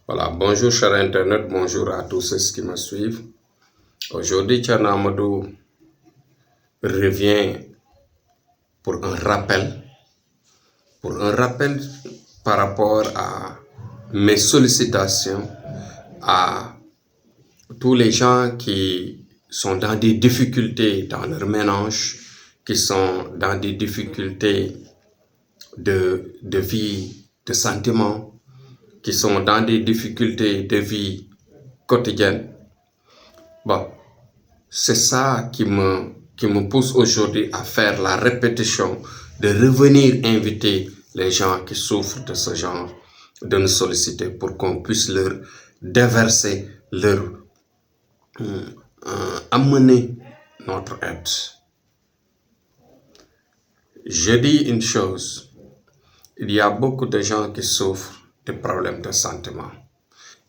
Voilà, bonjour chers internautes, bonjour à tous ceux qui me suivent. Aujourd'hui, Thierno Amadou revient pour un rappel par rapport à mes sollicitations à tous les gens qui sont dans des difficultés dans leur ménage, qui sont dans des difficultés de vie, de sentiments, qui sont dans des difficultés de vie quotidienne. Bon, c'est ça qui me pousse aujourd'hui à faire la répétition, de revenir inviter les gens qui souffrent de ce genre, de nous solliciter pour qu'on puisse leur déverser, leur amener notre aide. Je dis une chose, il y a beaucoup de gens qui souffrent de problèmes de sentiment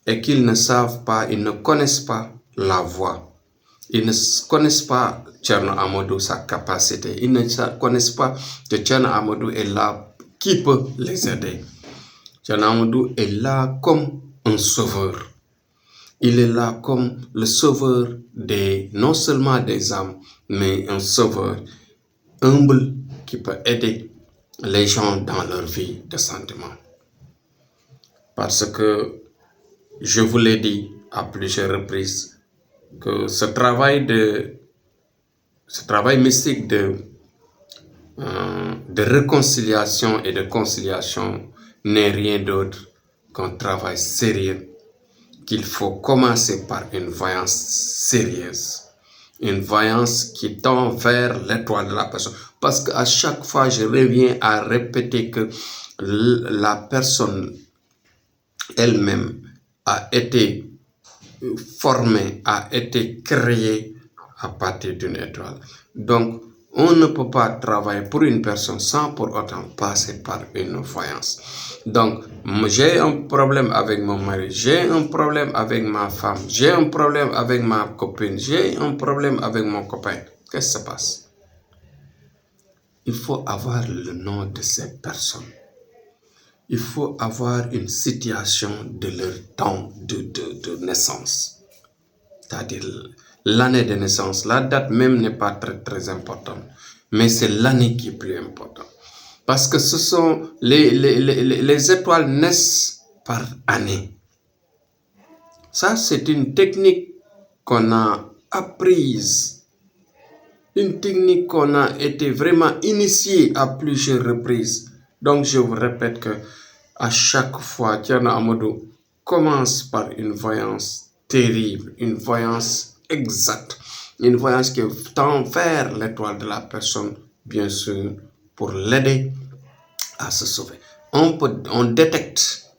et qu'ils ne savent pas, ils ne connaissent pas la voie. Ils ne connaissent pas Thierno Amadou, sa capacité. Ils ne connaissent pas que Thierno Amadou est là, qui peut les aider. Thierno Amadou est là comme un sauveur. Il est là comme le sauveur non seulement des âmes, mais un sauveur humble qui peut aider les gens dans leur vie de sentiment. Parce que, je vous l'ai dit à plusieurs reprises, que ce travail mystique de réconciliation et de conciliation n'est rien d'autre qu'un travail sérieux, qu'il faut commencer par une voyance sérieuse, une voyance qui tend vers l'étoile de la personne. Parce qu'à chaque fois, je reviens à répéter que la personne elle-même a été formée, a été créée à partir d'une étoile. Donc, on ne peut pas travailler pour une personne sans pour autant passer par une voyance. Donc, j'ai un problème avec mon mari, j'ai un problème avec ma femme, j'ai un problème avec ma copine, j'ai un problème avec mon copain. Qu'est-ce qui se passe? Il faut avoir le nom de ces personnes. Il faut avoir une situation de leur temps de naissance. C'est-à-dire l'année de naissance. La date même n'est pas très importante. Mais c'est l'année qui est plus importante. Parce que ce sont les étoiles naissent par année. Ça, c'est une technique qu'on a apprise. Une technique qu'on a été vraiment initié à plusieurs reprises. Donc, je vous répète que à chaque fois, Thierno Amadou commence par une voyance terrible, une voyance exacte, une voyance qui tend vers l'étoile de la personne, bien sûr, pour l'aider à se sauver. On détecte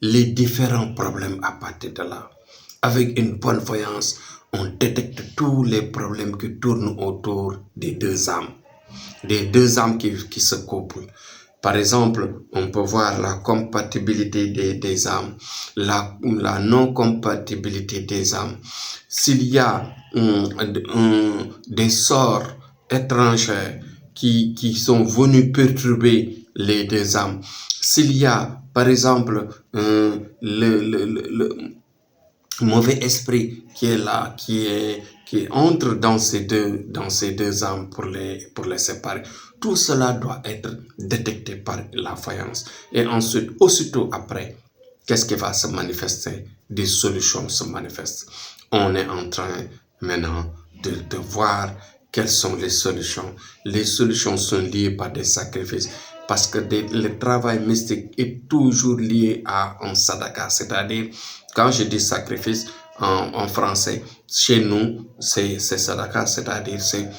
les différents problèmes à partir de là. Avec une bonne voyance, on détecte tous les problèmes qui tournent autour des deux âmes. Des deux âmes qui se couplent. Par exemple, on peut voir la compatibilité des âmes, la non-compatibilité des âmes. S'il y a des sorts étrangers qui sont venus perturber les deux âmes, s'il y a, par exemple, le mauvais esprit qui est là, qui entre dans ces deux âmes pour les séparer. Tout cela doit être détecté par la voyance. Et ensuite, aussitôt après, qu'est-ce qui va se manifester? Des solutions se manifestent. On est en train maintenant de voir quelles sont les solutions. Les solutions sont liées par des sacrifices. Parce que le travail mystique est toujours lié à un sadaka. C'est-à-dire, quand je dis sacrifice en français, chez nous, c'est sadaka, c'est-à-dire c'est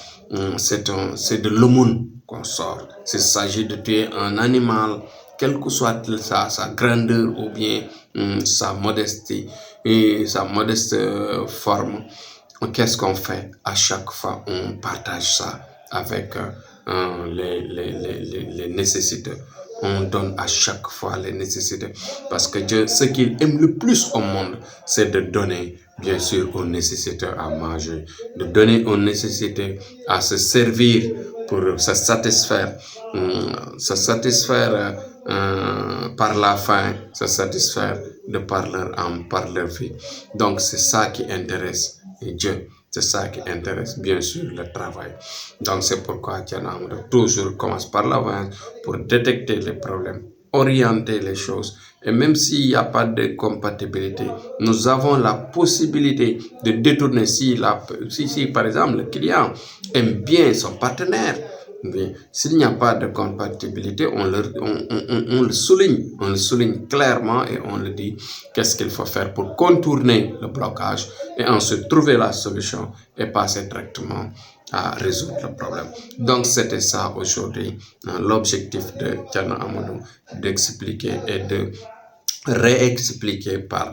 de l'aumône qu'on sort. Il s'agit de tuer un animal, quelle que soit sa grandeur ou bien sa modestie et sa modeste forme. Qu'est-ce qu'on fait? À chaque fois, on partage ça avec les nécessiteux. On donne à chaque fois les nécessités. Parce que Dieu, ce qu'il aime le plus au monde, c'est de donner, bien sûr, aux nécessiteux à manger, de donner aux nécessiteux à se servir pour se satisfaire par la faim, se satisfaire de par leur âme, par leur vie. Donc c'est ça qui intéresse Dieu. C'est ça qui intéresse bien sûr le travail. Donc c'est pourquoi Thierno Amadou toujours commence par la voyance pour détecter les problèmes, orienter les choses. Et même s'il n'y a pas de compatibilité, nous avons la possibilité de détourner si par exemple le client aime bien son partenaire. S'il n'y a pas de compatibilité, on le souligne clairement et on le dit qu'est-ce qu'il faut faire pour contourner le blocage et ensuite trouver la solution et passer directement à résoudre le problème. Donc c'était ça aujourd'hui, l'objectif de Thierno Amadou, d'expliquer et de réexpliquer par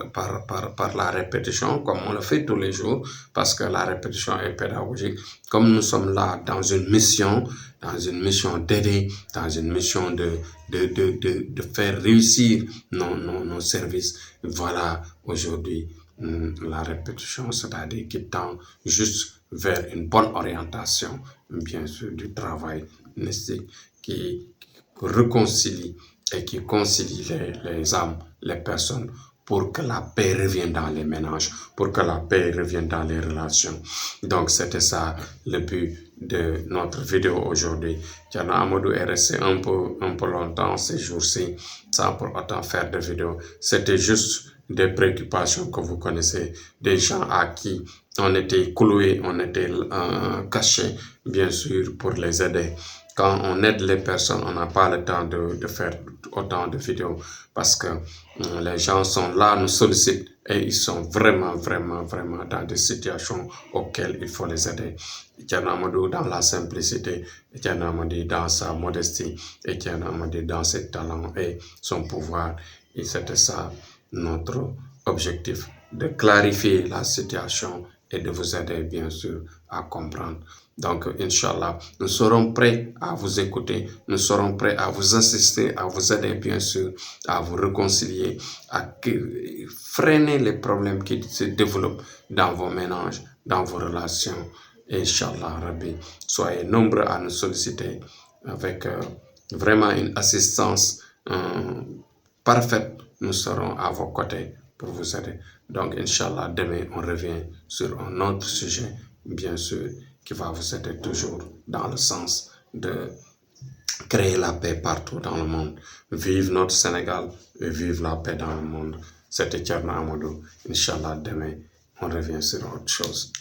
la répétition, comme on le fait tous les jours, parce que la répétition est pédagogique. Comme nous sommes là dans une mission d'aider, dans une mission de faire réussir nos services. Voilà aujourd'hui la répétition, c'est-à-dire qui tend juste vers une bonne orientation, bien sûr, du travail mystique qui réconcilie et qui concilie les âmes, les personnes, pour que la paix revienne dans les ménages, pour que la paix revienne dans les relations. Donc c'était ça le but de notre vidéo aujourd'hui. Thierno Amadou est resté un peu longtemps ces jours-ci sans pour autant faire de vidéo. C'était juste des préoccupations que vous connaissez, des gens à qui on était cloué, on était caché, bien sûr, pour les aider. Quand on aide les personnes, on n'a pas le temps de faire autant de vidéos parce que les gens sont là, nous sollicitent et ils sont vraiment dans des situations auxquelles il faut les aider. Thierno Amadou dans la simplicité, Thierno Amadou dans sa modestie, et Thierno Amadou dans ses talents et son pouvoir. Et c'était ça notre objectif, de clarifier la situation et de vous aider bien sûr à comprendre. Donc, Inch'Allah, nous serons prêts à vous écouter, nous serons prêts à vous assister, à vous aider bien sûr, à vous réconcilier, à freiner les problèmes qui se développent dans vos ménages, dans vos relations. Inch'Allah, Rabbi, soyez nombreux à nous solliciter avec vraiment une assistance parfaite. Nous serons à vos côtés pour vous aider. Donc, Inch'Allah, demain, on revient sur un autre sujet, bien sûr, qui va vous aider toujours dans le sens de créer la paix partout dans le monde. Vive notre Sénégal et vive la paix dans le monde. C'était Thierno Amadou. Inch'Allah, demain, on revient sur autre chose.